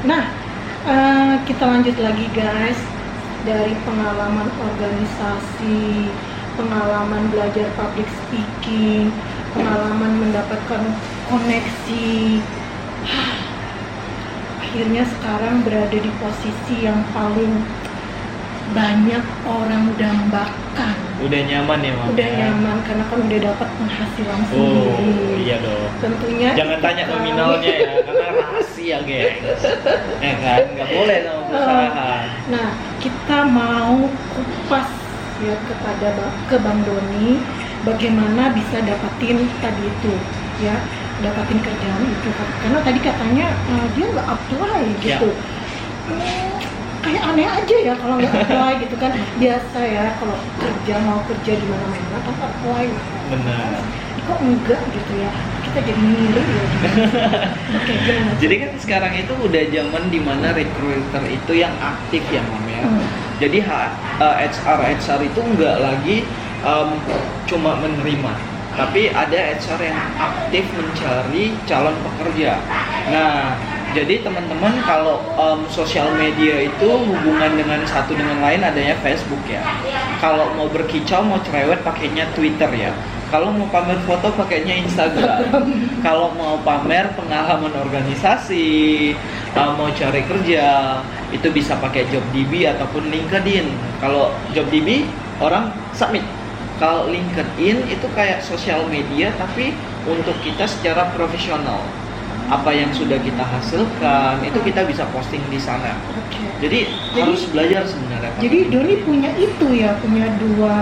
Nah, kita lanjut lagi guys. Dari pengalaman organisasi, pengalaman belajar public speaking, pengalaman mendapatkan koneksi, akhirnya sekarang berada di posisi yang paling banyak orang dambakan. Udah nyaman ya, Mam? Udah nyaman karena kan udah dapat penghasilan sendiri. Oh iya dong. Tentunya jangan tanya nominalnya ya, karena rahasia gengs. Kan, nggak boleh sama perusahaan. Nah, kita mau kupas ya ke Bang Doni bagaimana bisa dapatin tadi itu ya, dapatin kerjaan itu karena tadi katanya dia nggak apply gitu. Kayak aneh aja ya kalau nggak apply gitu kan. Biasa ya kalau mau kerja di mana-mana kan apply. Benar. Kok enggak gitu ya, kita jadi milih ya. Oke, gimana? Jadi kan sekarang itu udah zaman dimana recruiter itu yang aktif ya, Mam ya. Jadi HR itu nggak lagi cuma menerima, tapi ada HR yang aktif mencari calon pekerja. Nah, jadi teman-teman kalau sosial media itu hubungan dengan satu dengan lain adanya Facebook ya. Kalau mau berkicau, mau cerewet pakainya Twitter ya. Kalau mau pamer foto pakainya Instagram. Kalau mau pamer pengalaman organisasi, mau cari kerja, itu bisa pakai JobDB ataupun LinkedIn. Kalau JobDB orang submit. Kalau LinkedIn itu kayak sosial media tapi untuk kita secara profesional. Apa yang sudah kita hasilkan itu kita bisa posting di sana. Jadi harus belajar sebenarnya. Jadi Doni punya itu ya, punya dua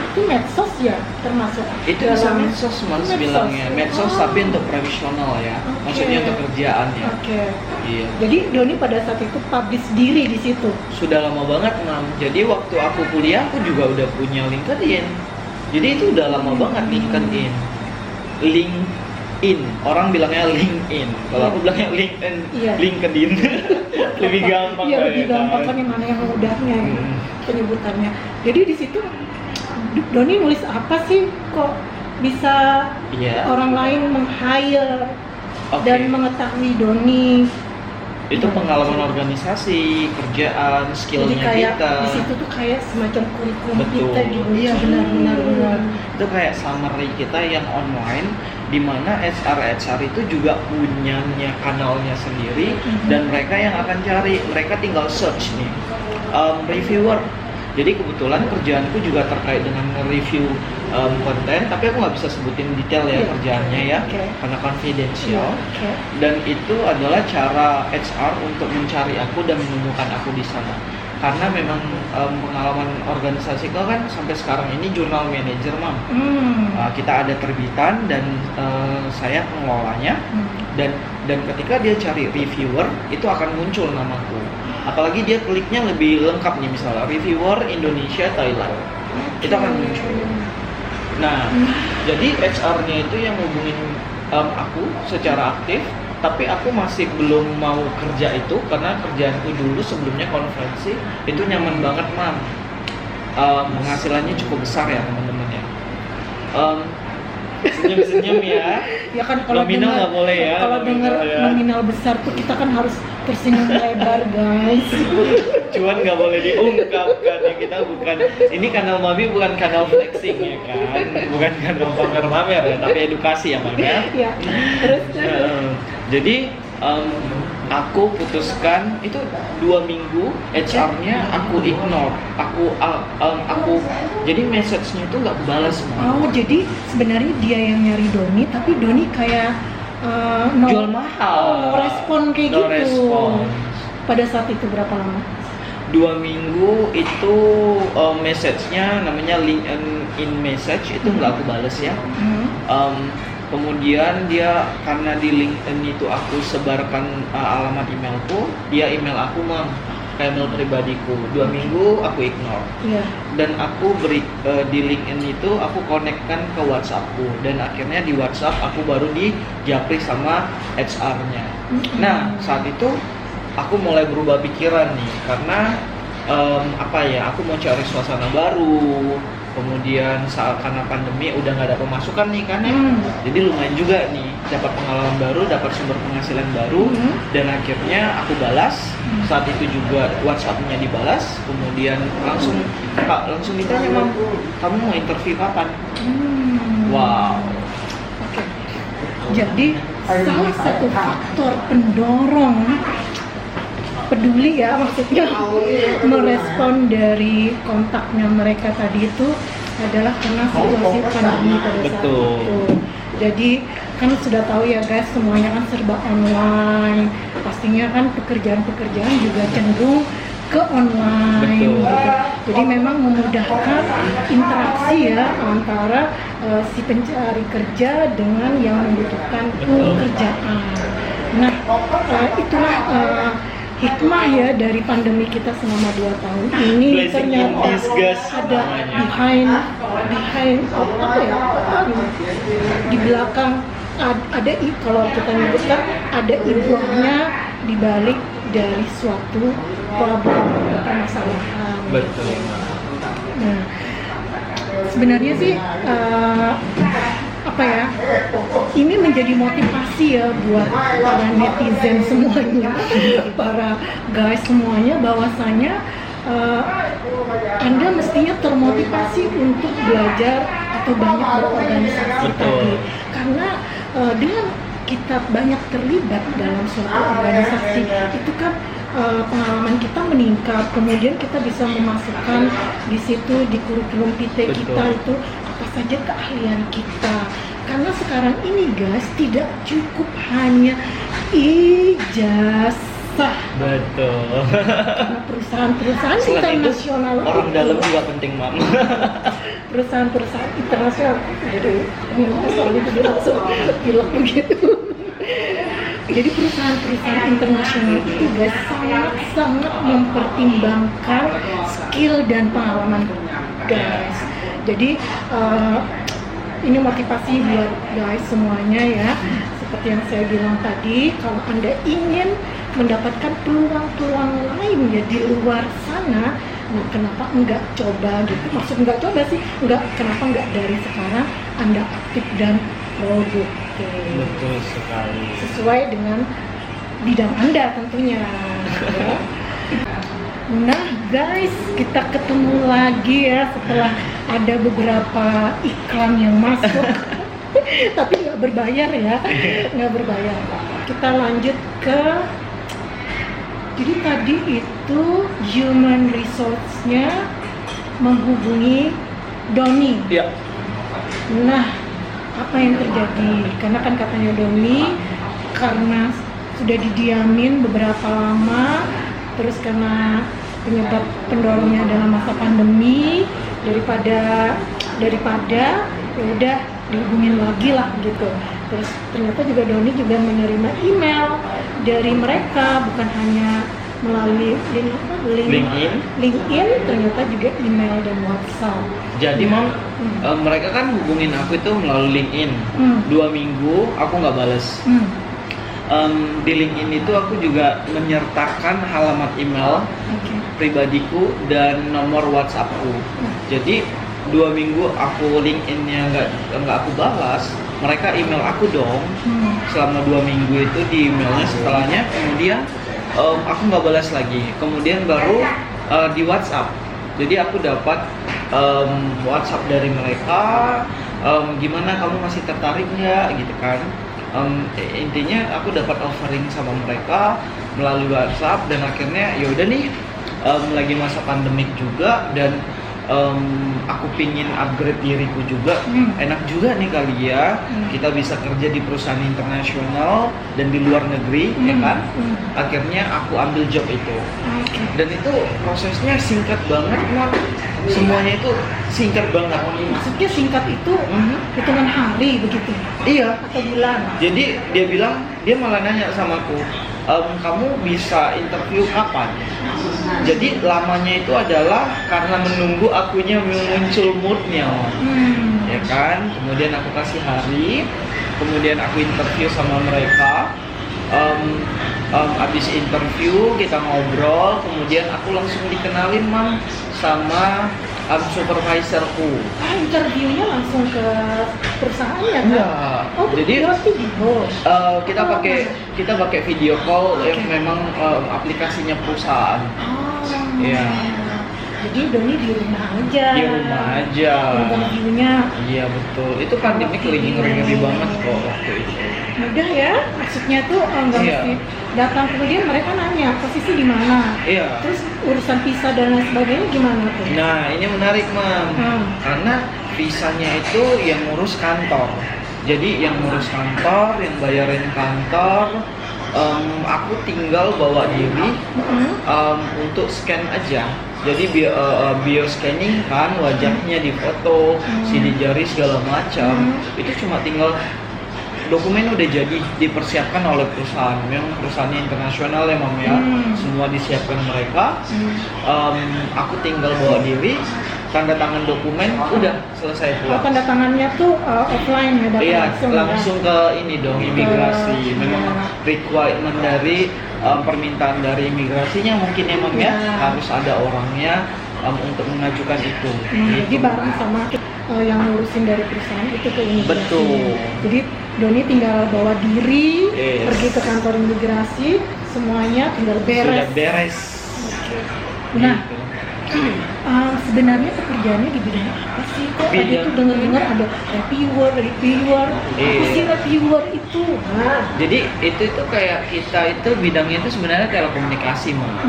itu medsos ya termasuk. Itu bisa medsos Mas bilangnya, medsos tapi untuk profesional ya. Maksudnya untuk kerjaan ya. Iya. Jadi Doni pada saat itu publish diri di situ. Sudah lama banget Mam. Jadi waktu aku kuliah aku juga udah punya LinkedIn. Jadi itu udah lama banget LinkedIn. Orang bilangnya LinkedIn. Kalau aku bilangnya LinkedIn. Lebih gampang. Iya, lebih gampang kan yang mana yang mudahnya ya, penyebutannya. Jadi di situ Doni nulis apa sih kok bisa orang lain meng-hire dan mengetahui Doni? Itu pengalaman organisasi, kerjaan, skillnya kita. Di situ tuh kayak semacam kurikulum kita gitu. Iya benar. Itu kayak summary kita yang online, di mana HR itu juga punya kanalnya sendiri dan mereka yang akan cari, mereka tinggal search nih reviewer. Jadi kebetulan kerjaanku juga terkait dengan review konten, tapi aku nggak bisa sebutin detail ya kerjaannya ya, karena confidential. Dan itu adalah cara HR untuk mencari aku dan menemukan aku di sana. Karena memang pengalaman organisasi itu kan sampai sekarang ini jurnal manager Mam. Kita ada terbitan dan saya pengelolanya. Dan ketika dia cari reviewer itu akan muncul namaku. Apalagi dia kliknya lebih lengkap nih, misalnya reviewer Indonesia Thailand, itu akan muncul. Nah, jadi HR-nya itu yang hubungin aku secara aktif, tapi aku masih belum mau kerja itu karena kerjaanku dulu sebelumnya konferensi itu nyaman banget Mam. Penghasilannya cukup besar ya teman-teman ya. Senyum-senyum ya. Ya kan kalau nominal nggak boleh ya. Kalau dengar nominal besar tuh kita kan harus tersenyum lebar guys. Cuan nggak boleh diungkapkan ya, kita bukan, ini kanal Mami bukan kanal flexing ya kan, bukan kanal pamer-pamer ya, tapi edukasi ya Mami ya. Iya. Terus. Jadi aku putuskan itu 2 minggu HR-nya aku ignore, aku jadi message-nya itu nggak balas. Oh jadi sebenarnya dia yang nyari Doni, tapi Doni kayak jual mahal. No respon kayak no gitu. Respon. Pada saat itu berapa lama? 2 minggu itu message-nya namanya LinkedIn message itu nggak aku balas ya. Kemudian dia karena di LinkedIn itu aku sebarkan alamat emailku, dia email aku Mam, kayak email pribadiku. 2 minggu aku ignore. Dan aku beri di LinkedIn itu aku konekkan ke WhatsAppku, dan akhirnya di WhatsApp aku baru dijapri sama HR-nya. Nah saat itu aku mulai berubah pikiran nih, karena apa ya, aku mau cari suasana baru, kemudian saat karena pandemi udah nggak ada pemasukan nih kan ya, jadi lumayan juga nih dapat pengalaman baru, dapat sumber penghasilan baru, dan akhirnya aku balas. Saat itu juga WhatsApp-nya dibalas, kemudian langsung ditanya, Mam, kamu mau interview kapan? Wow. Oke. Jadi salah satu faktor pendorong peduli ya, maksudnya merespon dari kontaknya mereka tadi itu adalah karena situasi pandemi pada saat itu. Jadi kan sudah tahu ya guys, semuanya kan serba online, pastinya kan pekerjaan-pekerjaan juga cenderung ke online gitu. Jadi memang memudahkan interaksi ya antara si pencari kerja dengan yang membutuhkan pekerjaan. Nah, itulah hikmah ya dari pandemi kita selama 2 tahun ini. Ternyata ada behind apa ya, di belakang ada kalau kita nyebutkan ada ibunya di balik dari suatu problem atau permasalahan. Betul. Nah, sebenarnya sih apa ya, ini menjadi motivasi ya buat para netizen semuanya, para guys semuanya, bahwasanya Anda mestinya termotivasi untuk belajar atau banyak berorganisasi tadi, karena dengan kita banyak terlibat dalam suatu organisasi itu kan pengalaman kita meningkat, kemudian kita bisa memasukkan di situ di kurikulum vitae kita itu apa saja keahlian kita. Karena sekarang ini guys tidak cukup hanya ijazah. Betul. Karena perusahaan-perusahaan internasional itu, orang dalam juga penting, Mam. Perusahaan-perusahaan internasional, ini soalnya itu langsung bilang begitu. Jadi perusahaan-perusahaan internasional itu guys sangat mempertimbangkan skill dan pengalaman guys. Jadi ini motivasi buat guys semuanya ya. Seperti yang saya bilang tadi, kalau Anda ingin mendapatkan peluang-peluang lain ya di luar sana, nah kenapa enggak coba gitu? Maksud enggak coba sih, kenapa enggak dari sekarang Anda aktif dan produktif. Betul sekali. Sesuai dengan bidang Anda tentunya. Ya. Nah guys, kita ketemu lagi ya setelah ada beberapa iklan yang masuk. Tapi nggak berbayar ya, nggak berbayar. Kita lanjut ke, jadi tadi itu human resource-nya menghubungi Doni. Ya. Nah, apa yang terjadi? Karena kan katanya Doni karena sudah didiamin beberapa lama, terus karena penyebab pendorongnya adalah masa pandemi, daripada ya udah dihubungin lagi lah gitu. Terus ternyata juga Doni juga menerima email dari mereka, bukan hanya melalui LinkedIn, ternyata juga email dan WhatsApp. Jadi Mam, mereka kan hubungin aku itu melalui LinkedIn. 2 minggu aku nggak bales. Di LinkedIn itu aku juga menyertakan halamat email pribadiku dan nomor WhatsAppku. Jadi 2 minggu aku LinkedIn-nya nggak aku balas, mereka email aku dong. Selama 2 minggu itu di emailnya, setelahnya kemudian aku nggak balas lagi. Kemudian baru di WhatsApp. Jadi aku dapat WhatsApp dari mereka, gimana kamu masih tertarik nggak gitu kan. Intinya aku dapat offering sama mereka melalui WhatsApp, dan akhirnya ya udah nih, lagi masa pandemik juga, dan aku pingin upgrade diriku juga. Enak juga nih kali ya, kita bisa kerja di perusahaan internasional dan di luar negeri, ya kan. Akhirnya aku ambil job itu, dan itu prosesnya singkat banget, Mak. Semuanya itu singkat banget. Maksudnya singkat itu hitungan hari begitu? Iya. Atau bulan? Jadi dia malah nanya sama aku, kamu bisa interview kapan? Jadi lamanya itu adalah karena menunggu akunya muncul moodnya, ya kan. Kemudian aku kasih hari, kemudian aku interview sama mereka. Abis interview kita ngobrol, kemudian aku langsung dikenalin mam sama supervisorku. Interviewnya langsung ke perusahaannya kan? Iya. Oh, Jadi lewat video. kita pakai video call yang memang aplikasinya perusahaan. Oh. Iya. Jadi Doni di rumah aja. Di rumah aja. Interviewnya Iya betul. Itu pandemi lagi ngeri-ngeri banget kok waktu itu. mudah ya, maksudnya tuh nggak Iya. mesti datang, kemudian mereka nanya posisi di mana, Iya. terus urusan visa dan lain sebagainya gimana tuh? Nah ini menarik mam, karena visanya itu yang ngurus kantor. Jadi yang ngurus kantor, yang bayarin kantor, aku tinggal bawa diri untuk scan aja. Jadi bio scanning kan wajahnya difoto, sidik jari segala macam. Itu cuma tinggal dokumen udah jadi dipersiapkan oleh perusahaan. Memang perusahaannya internasional ya mam ya. Semua disiapkan mereka. Aku tinggal bawa diri, tanda tangan dokumen, udah selesai Oh, pulang. tanda tangannya tuh offline ya, datang Iya, langsung langsung ke ini dong imigrasi. Ke- Memang requirement dari permintaan dari imigrasinya mungkin emang ya Iya. harus ada orangnya untuk mengajukan itu. Jadi Gitu. bareng sama yang ngurusin dari perusahaan itu ke imigrasi. Betul. Jadi Doni tinggal bawa diri, Yes. pergi ke kantor imigrasi, semuanya tinggal Sudah beres. beres. Nah, Gitu. sebenarnya pekerjaannya di bidang apa sih? Kok tadi Bidang- tuh dengar ada reviewer. Apa Iya. sih reviewer itu? Nah, Jadi itu kayak kita itu bidangnya itu sebenarnya telekomunikasi mah.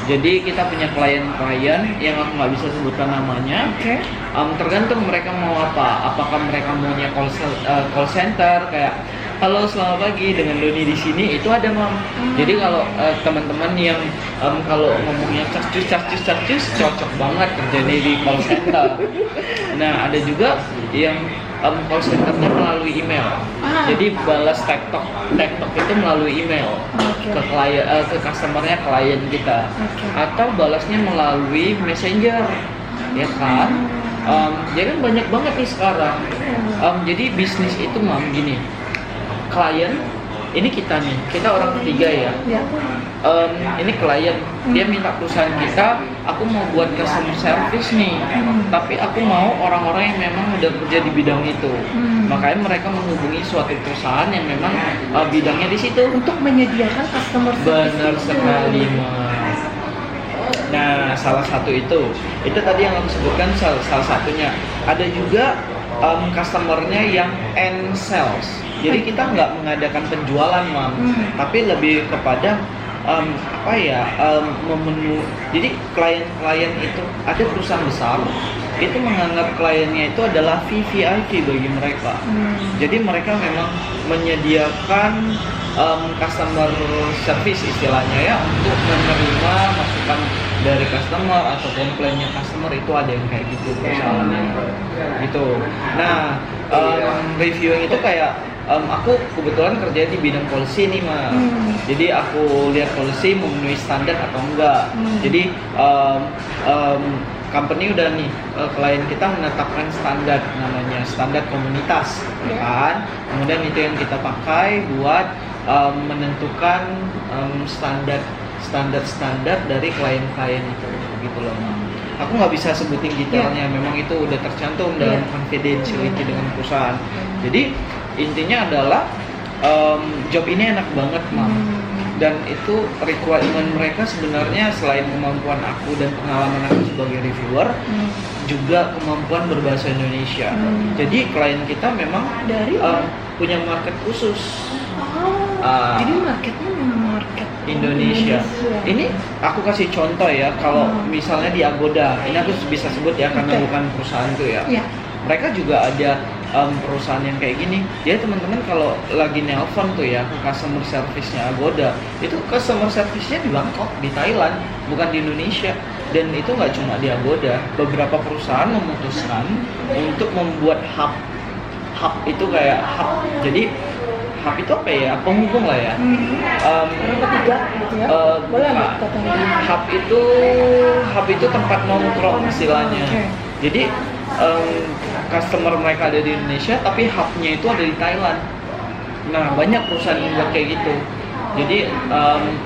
Jadi kita punya klien-klien yang aku nggak bisa sebutkan namanya. Oke. Tergantung mereka mau apa. Apakah mereka maunya call center kayak halo selamat pagi dengan Doni di sini, itu ada mam. Jadi kalau teman-teman yang kalau ngomongnya cacus cocok banget kerjanya di call center. Nah ada juga yang call centernya melalui email. Jadi balas tektok itu melalui email Oke. ke klien, ke customernya klien kita. Oke. Atau balasnya melalui messenger, ya kan? Jadi kan banyak banget nih sekarang. Jadi bisnis itu mam gini, klien ini kita orang ketiga ya. Ya. Ini klien, dia minta perusahaan kita, aku mau buat customer service nih, tapi aku mau orang-orang yang memang udah kerja di bidang itu. Makanya mereka menghubungi suatu perusahaan yang memang bidangnya di situ. Untuk menyediakan customer service. Benar itu. sekali mas. Nah salah satu itu tadi yang aku sebutkan salah satunya. Ada juga customernya yang end sales. Jadi kita nggak mengadakan penjualan mam, tapi lebih kepada jadi klien-klien itu ada perusahaan besar itu menganggap kliennya itu adalah VVIP bagi mereka. Jadi mereka memang menyediakan customer service istilahnya ya, untuk menerima masukan dari customer atau komplainnya customer, itu ada yang kayak gitu perusahaannya gitu. Nah reviewing itu kayak aku kebetulan kerja di bidang policy nih mas. Jadi aku lihat policy memenuhi standar atau enggak. Jadi company udah nih klien kita menetapkan standar, namanya standar komunitas, ya kan? Kemudian itu yang kita pakai buat menentukan standar dari klien-klien itu, gitu loh. Aku nggak bisa sebutin detailnya, memang itu udah tercantum dalam confidentiality dengan perusahaan. Jadi intinya adalah job ini enak banget mam. Dan itu requirement mereka sebenarnya selain kemampuan aku dan pengalaman aku sebagai reviewer, juga kemampuan berbahasa Indonesia. Jadi klien kita memang dari punya market khusus. Jadi marketnya memang market Indonesia. Ini aku kasih contoh ya, kalau misalnya di Agoda, ini aku bisa sebut ya karena bukan perusahaan tuh ya. Mereka juga ada perusahaan yang kayak gini. Jadi teman-teman kalau lagi nelpon tuh ya ke customer service-nya Agoda, itu customer service-nya di Bangkok, di Thailand, bukan di Indonesia. Dan itu nggak cuma di Agoda, beberapa perusahaan memutuskan untuk membuat hub itu kayak hub. Jadi hub itu apa ya? Penghubung lah ya. Orang ketiga gitu ya. Boleh nggak katanya? Hub itu tempat nongkrong istilahnya. Jadi customer mereka ada di Indonesia, tapi hubnya itu ada di Thailand. Nah banyak perusahaan yang buat kayak gitu. Jadi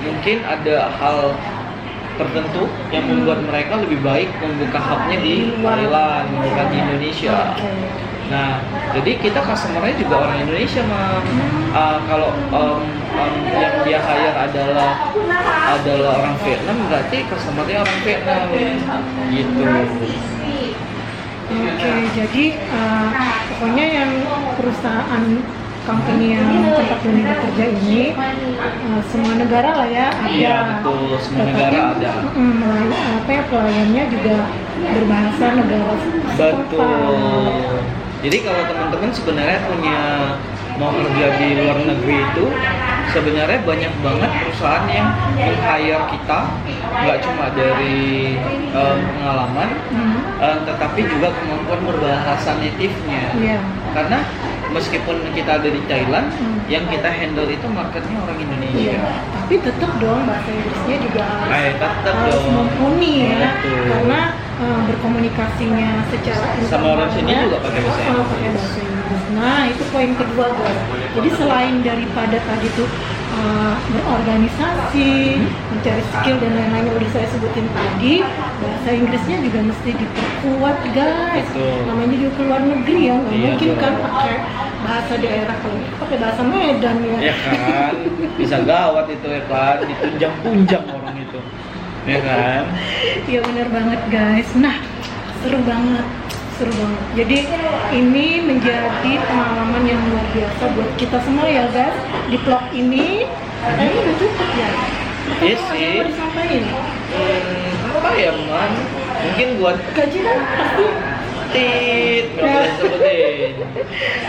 mungkin ada hal tertentu yang membuat mereka lebih baik membuka hubnya di Thailand, bukan di Indonesia. Nah, jadi kita customer-nya juga orang Indonesia, Mam. Kalau yang dia hire adalah orang Vietnam, berarti customer-nya orang Vietnam, gitu. Oke, jadi pokoknya yang perusahaan company yang tempat Doni bekerja ini semua negara lah ya ada. Iya, betul, semua negara ada. Pelayannya juga berbahasa negara setempat. Betul. Jadi kalau teman-teman sebenarnya mau kerja di luar negeri itu, sebenarnya banyak banget perusahaan yang meng-hire kita, nggak cuma dari pengalaman, tetapi juga kemampuan berbahasa native-nya. Yeah. Karena meskipun kita ada di Thailand, yang kita handle itu marketnya orang Indonesia. Iya, tapi tetap dong bahasa Inggrisnya juga harus dong. mumpuni ya. Betul. Karena berkomunikasinya secara sama orang sini juga pakai bahasa Inggris. pakai bahasa Inggris. Nah, itu poin kedua, guys. Jadi selain daripada tadi tuh berorganisasi, mencari skill dan lain-lain yang udah saya sebutin tadi, bahasa Inggrisnya juga mesti diperkuat, guys. Betul. Namanya juga keluar negeri ya, nggak Iya, mungkin betul. kan pakai bahasa daerah, kalau pakai bahasa Medan ya. Ya kan, bisa gawat itu ya kan, ditunjang-tunjang orang itu, ya kan? Iya benar banget, guys. Nah, seru banget. Jadi ini menjadi pengalaman yang luar biasa buat kita semua ya, guys. Di vlog ini, kayaknya udah cukup ya. Atau Iya ada sih. yang mau disampaikan? Apa ya, Man? Mungkin buat Gaji kan pasti nggak boleh sebutin.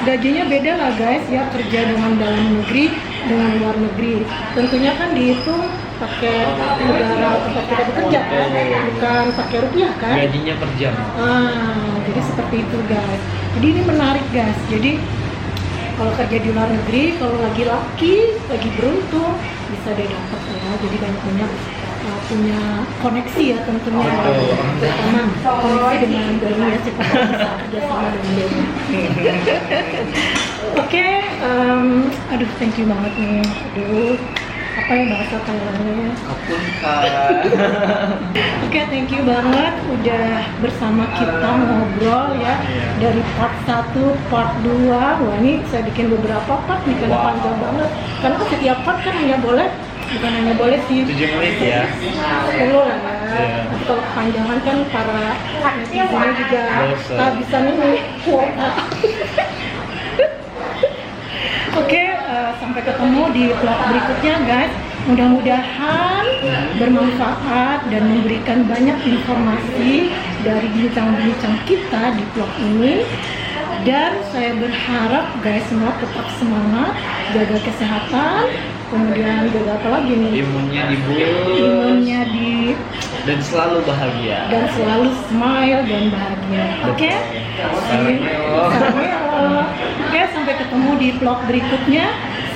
gajinya beda lah, guys ya, kerja dengan dalam negeri dengan luar negeri. Tentunya kan dihitung pakai negara tempat kita bekerja kan, bukan pakai rupiah kan. Gajinya per jam. Jadi seperti itu, guys. Jadi ini menarik, guys. Jadi kalau kerja di luar negeri, kalau lagi laki, lagi beruntung, bisa dia dapat ya. Jadi banyak-banyak punya koneksi ya tentunya. Betul. Terutama koneksi dengan Doni ya, siapa tahu bisa kerja sama dengan Doni. Oke, aduh thank you banget nih. Aduh, apa ya bahasa Thailandnya? Kapun kan. Oke, thank you banget udah bersama kita ngobrol ya. Dari part 1, part 2. Wah, ini saya bikin beberapa part nih karena Wow. panjang banget. Karena setiap part kan bukan hanya boleh sih 7 menit ya. 10 lah ya. Iya. Tapi kalau kepanjangan kan para netizennya juga Bosan. kehabisan ini kuota. Oke, sampai ketemu di vlog berikutnya, guys. Mudah-mudahan bermanfaat dan memberikan banyak informasi dari bincang-bincang kita di vlog ini. Dan saya berharap guys semua tetap semangat, jaga kesehatan, kemudian jaga apa lagi nih? Imunnya di boost Imunnya dan selalu bahagia. dan selalu smile dan bahagia. Oke? Oke, sampai ketemu di vlog berikutnya.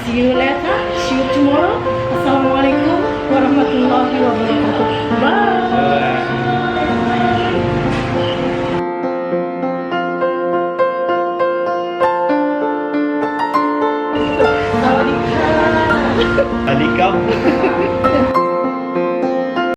See you later, see you tomorrow. Assalamualaikum warahmatullahi wabarakatuh. Bye.